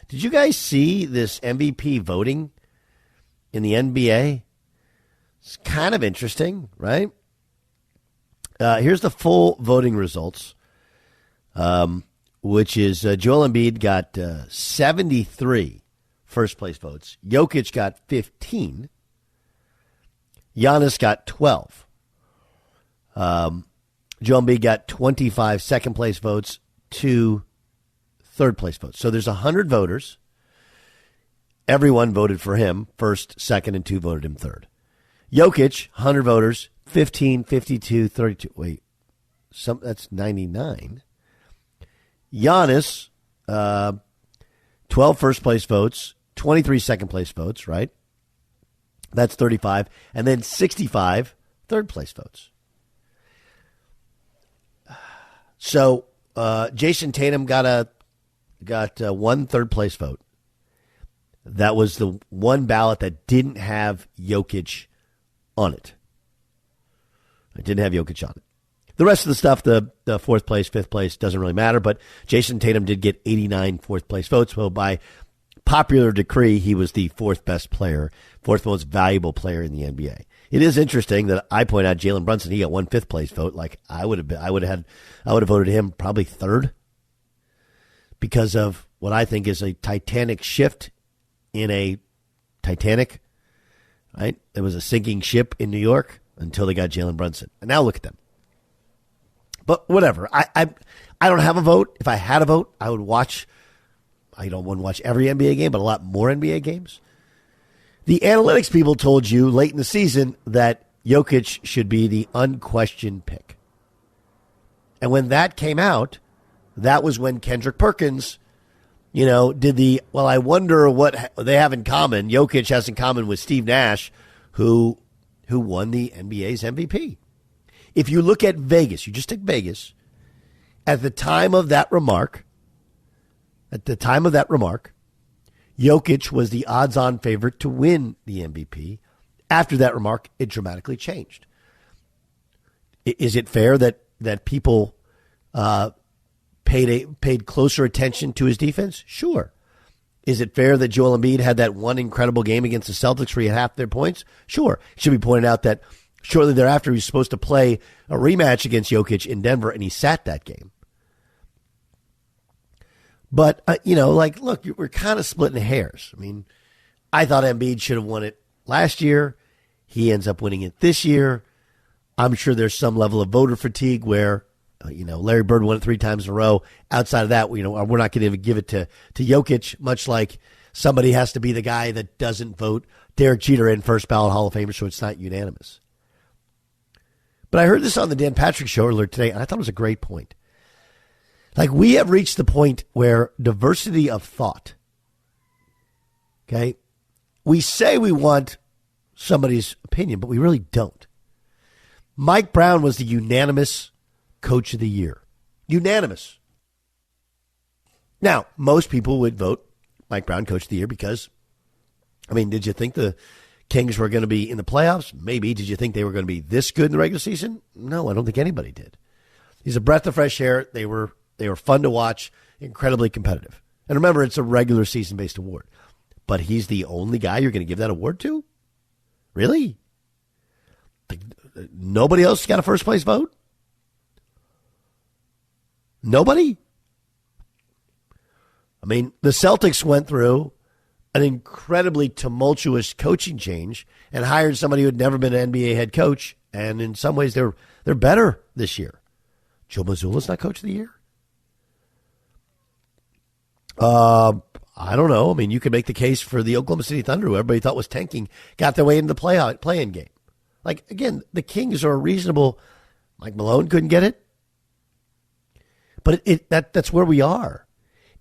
Did you guys see this MVP voting in the NBA? It's kind of interesting, right? Here's the full voting results, which is Joel Embiid got 73 first-place votes. Jokic got 15. Giannis got 12. Joel Embiid got 25 second-place votes, 2 third-place votes. So there's 100 voters. Everyone voted for him, first, second, and 2 voted him third. Jokic, 100 voters, 15, 52, 32. Wait, that's 99. Giannis, 12 first-place votes, 23 second-place votes, right? That's 35. And then 65 third-place votes. So Jason Tatum got one third-place vote. That was the one ballot that didn't have Jokic on it. It didn't have Jokic on it. The rest of the stuff, the fourth place, fifth place, doesn't really matter. But Jason Tatum did get 89 fourth-place votes. Well, by popular decree, he was the fourth best player, fourth most valuable player in the NBA. It is interesting that I point out Jalen Brunson. He got one fifth-place vote. Like I would have voted him probably third because of what I think is a titanic shift in a Titanic. Right, there was a sinking ship in New York until they got Jalen Brunson, and now look at them. But whatever. I don't have a vote. If I had a vote, I would watch. I don't want to watch every NBA game, but a lot more NBA games. The analytics people told you late in the season that Jokic should be the unquestioned pick. And when that came out, that was when Kendrick Perkins, did I wonder what they have in common. Jokic has in common with Steve Nash, who won the NBA's MVP. If you look at Vegas, you just take Vegas, at the time of that remark, Jokic was the odds-on favorite to win the MVP. After that remark, it dramatically changed. Is it fair that people paid closer attention to his defense? Sure. Is it fair that Joel Embiid had that one incredible game against the Celtics where he had half their points? Sure. It should be pointed out that shortly thereafter he was supposed to play a rematch against Jokic in Denver, and he sat that game. But, look, we're kind of splitting hairs. I mean, I thought Embiid should have won it last year. He ends up winning it this year. I'm sure there's some level of voter fatigue where, Larry Bird won it 3 times in a row. Outside of that, we're not going to give it to Jokic, much like somebody has to be the guy that doesn't vote Derek Jeter in first ballot Hall of Famer, so it's not unanimous. But I heard this on the Dan Patrick Show earlier today, and I thought it was a great point. Like, we have reached the point where diversity of thought, okay? We say we want somebody's opinion, but we really don't. Mike Brown was the unanimous Coach of the Year. Unanimous. Now, most people would vote Mike Brown Coach of the Year because, did you think the Kings were going to be in the playoffs? Maybe. Did you think they were going to be this good in the regular season? No, I don't think anybody did. He's a breath of fresh air. They were fun to watch, incredibly competitive. And remember, it's a regular season-based award. But he's the only guy you're going to give that award to? Really? Nobody else got a first-place vote? Nobody? The Celtics went through an incredibly tumultuous coaching change and hired somebody who had never been an NBA head coach, and in some ways they're better this year. Joe Mazzulla's not Coach of the Year? I don't know. You could make the case for the Oklahoma City Thunder, who everybody thought was tanking, got their way into the play-in game. Again, the Kings are reasonable. Mike Malone couldn't get it. But that's where we are.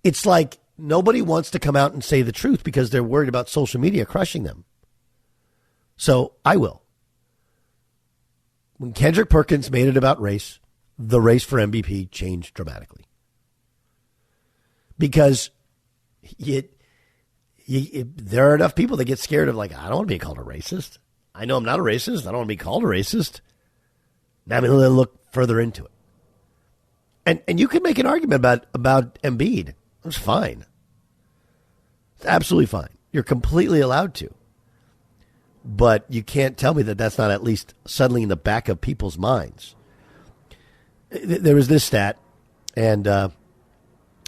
It's like nobody wants to come out and say the truth because they're worried about social media crushing them. So I will. When Kendrick Perkins made it about race, the race for MVP changed dramatically. Because there are enough people that get scared of, I don't want to be called a racist. I know I'm not a racist. I don't want to be called a racist. Now I'm going to look further into it. And you can make an argument about Embiid. That's fine. It's absolutely fine. You're completely allowed to. But you can't tell me that that's not at least suddenly in the back of people's minds. There was this stat, and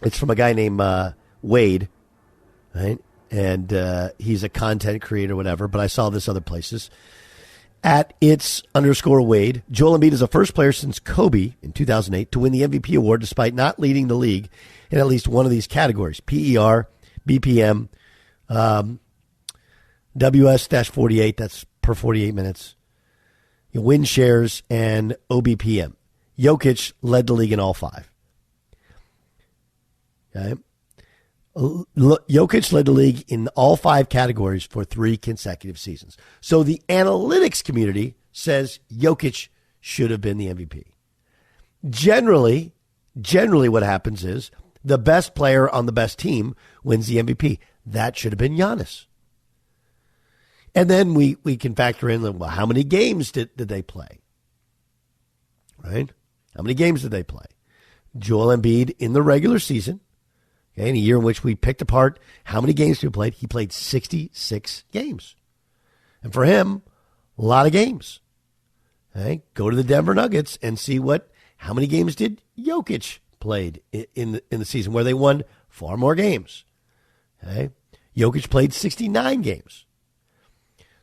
it's from a guy named Wade, right? And he's a content creator, whatever, but I saw this other places. At its_Wade, Joel Embiid is the first player since Kobe in 2008 to win the MVP award despite not leading the league in at least one of these categories: PER, BPM, WS-48, that's per 48 minutes, win shares, and OBPM. Jokic led the league in all five. Okay. Jokic led the league in all five categories for 3 consecutive seasons. So the analytics community says Jokic should have been the MVP. Generally what happens is the best player on the best team wins the MVP. That should have been Giannis. And then we can factor in, well, how many games did they play? Right? How many games did they play? Joel Embiid in the regular season, okay, in a year in which we picked apart how many games he played 66 games. And for him, a lot of games. Okay? Go to the Denver Nuggets and see how many games did Jokic played in the season where they won far more games. Okay? Jokic played 69 games.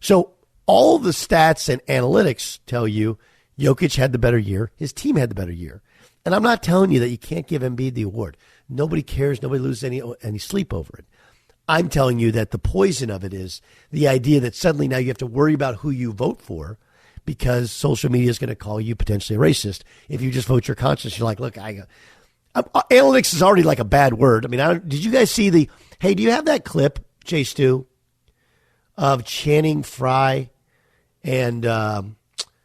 So all the stats and analytics tell you Jokic had the better year. His team had the better year. And I'm not telling you that you can't give Embiid the award. Nobody cares. Nobody loses any sleep over it. I'm telling you that the poison of it is the idea that suddenly now you have to worry about who you vote for because social media is going to call you potentially a racist. If you just vote your conscience, you're like, look, analytics is already like a bad word. I mean, did you guys see hey, do you have that clip, Jay Stu, of Channing Frye and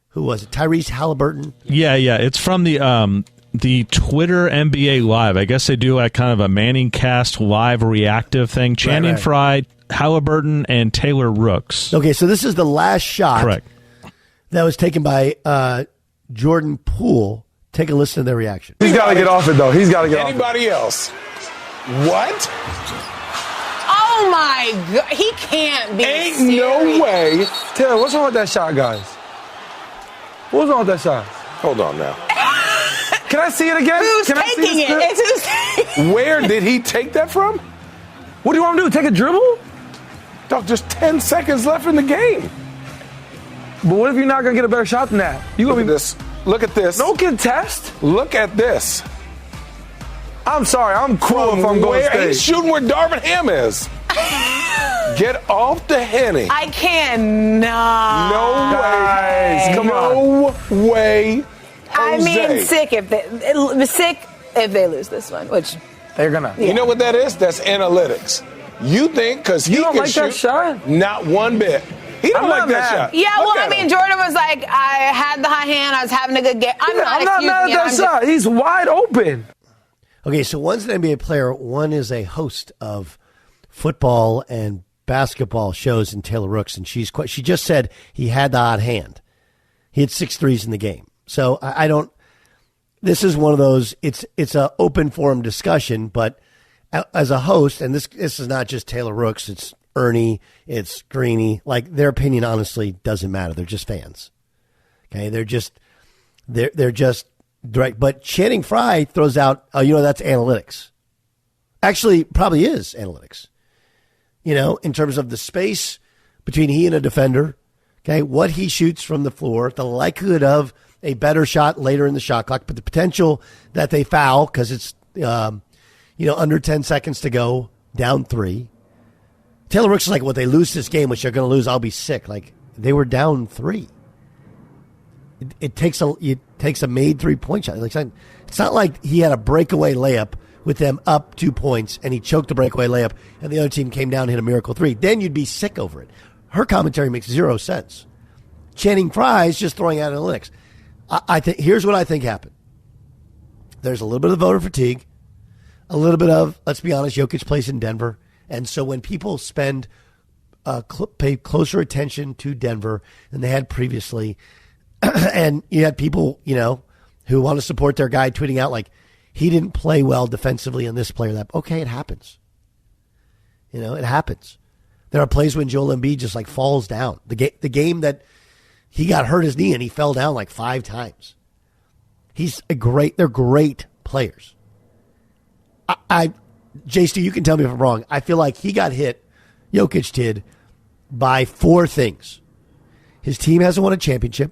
who was it? Tyrese Halliburton? Yeah. It's from the Twitter NBA Live. I guess they do like kind of a Manning cast live reactive thing. Channing Frye, Halliburton, and Taylor Rooks. Okay, so this is the last shot. Correct. That was taken by Jordan Poole. Take a listen to their reaction. He's got to get off it, though. He's got to get off it. Anybody else? What? Oh, my God. He can't be Ain't serious. no way. Taylor, what's wrong with that shot, guys? What's wrong with that shot? Hold on now. Can I see it again? Who's Can I see taking this it? clip? It's Where did he take that from? What do you want to do? Take a dribble? Dog, just 10 seconds left in the game. But what if you're not going to get a better shot than that? You Look gonna at be this. Look at this. no contest? Look at this. I'm sorry. I'm cool if I'm going Where stage. he's shooting where Darvin Ham is. Get off the Henny. I cannot. No way. Guys, come no way. I mean, Jose. sick if they lose this one, which They're going to. You know what that is? That's analytics. You think because he You don't can like shoot that shot? Not one bit. He don't I'm like not that mad. shot. yeah. Look Well, I at mean, him. Jordan was like, I had the high hand, I was having a good game. I'm not at that shot. He's wide open. Okay, so one's an NBA player, one is a host of football and basketball shows in Taylor Rooks, and she just said he had the hot hand. He had 6 threes in the game. So I don't. This is one of those. It's a open forum discussion, but as a host, and this is not just Taylor Rooks. It's Ernie. It's Greeny. Like their opinion, honestly, doesn't matter. They're just fans. Okay, they're just direct. But Channing Frye throws out, that's analytics. Actually, probably is analytics. In terms of the space between he and a defender, okay, what he shoots from the floor, the likelihood of a better shot later in the shot clock, but the potential that they foul because it's, under 10 seconds to go, down 3. Taylor Rooks is like, well, they lose this game, which they're going to lose, I'll be sick. Like, they were down 3. It takes a made 3-point shot. It's not like he had a breakaway layup with them up 2 points and he choked the breakaway layup and the other team came down and hit a miracle 3. Then you'd be sick over it. Her commentary makes 0 sense. Channing Frye is just throwing out analytics. I think here's what I think happened. There's a little bit of voter fatigue, a little bit of, let's be honest, Jokic plays in Denver. And so when people pay closer attention to Denver than they had previously, and you had people, who want to support their guy tweeting out like, he didn't play well defensively in this player that, okay, it happens. It happens. There are plays when Joel Embiid just like falls down. The game that he got hurt his knee and he fell down like 5 times. They're great players. JC, you can tell me if I'm wrong. I feel like he got hit, Jokic did, by 4 things. His team hasn't won a championship.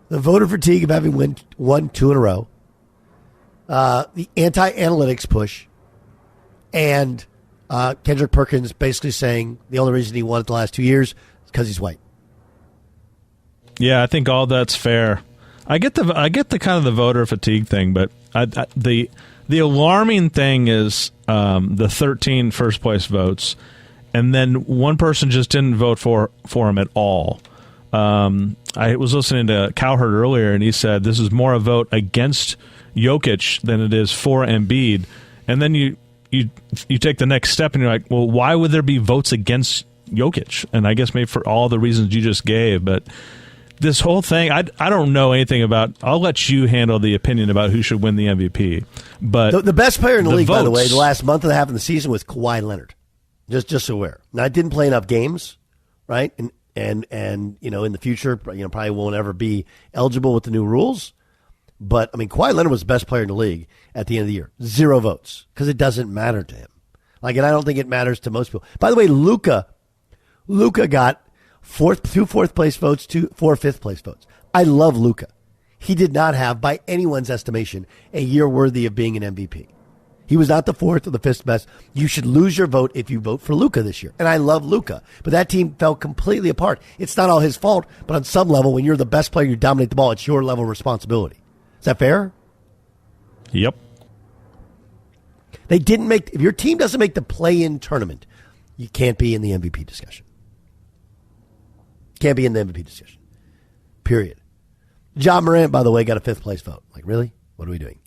The voter fatigue of having won 2 in a row. The anti-analytics push. And Kendrick Perkins basically saying the only reason he won it the last 2 years is because he's white. Yeah, I think all that's fair. I get the kind of the voter fatigue thing, but the alarming thing is the 13 first place votes, and then one person just didn't vote for him at all. I was listening to Cowherd earlier, and he said this is more a vote against Jokic than it is for Embiid. And then you take the next step, and you're like, well, why would there be votes against Jokic? And I guess maybe for all the reasons you just gave, but this whole thing, I don't know anything about. I'll let you handle the opinion about who should win the MVP. But the best player in the league, votes, by the way, the last month and a half of the season was Kawhi Leonard. Just so aware. Now, I didn't play enough games, right? And in the future, probably won't ever be eligible with the new rules. But I mean, Kawhi Leonard was the best player in the league at the end of the year. 0 votes because it doesn't matter to him. And I don't think it matters to most people. By the way, Luka got 2 fourth place votes, 4 fifth place votes. I love Luka. He did not have, by anyone's estimation, a year worthy of being an MVP. He was not the 4th or the 5th best. You should lose your vote if you vote for Luka this year. And I love Luka, but that team fell completely apart. It's not all his fault, but on some level, when you're the best player, you dominate the ball, it's your level of responsibility. Is that fair? Yep. They didn't if your team doesn't make the play-in tournament, you can't be in the MVP discussion. Can't be in the MVP discussion. Period. Ja Morant, by the way, got a 5th place vote. Like, really? What are we doing?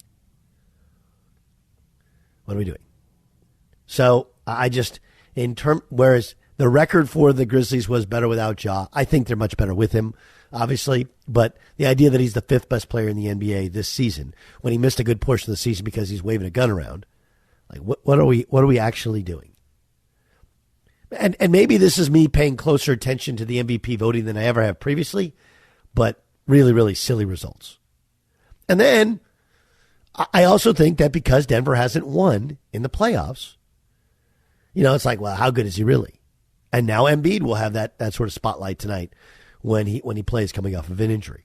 So whereas the record for the Grizzlies was better without Ja, I think they're much better with him, obviously. But the idea that he's the 5th best player in the NBA this season, when he missed a good portion of the season because he's waving a gun around, like what are we actually doing? And maybe this is me paying closer attention to the MVP voting than I ever have previously, but really, really silly results. And then I also think that because Denver hasn't won in the playoffs, it's like, well, how good is he really? And now Embiid will have that sort of spotlight tonight when he plays coming off of an injury.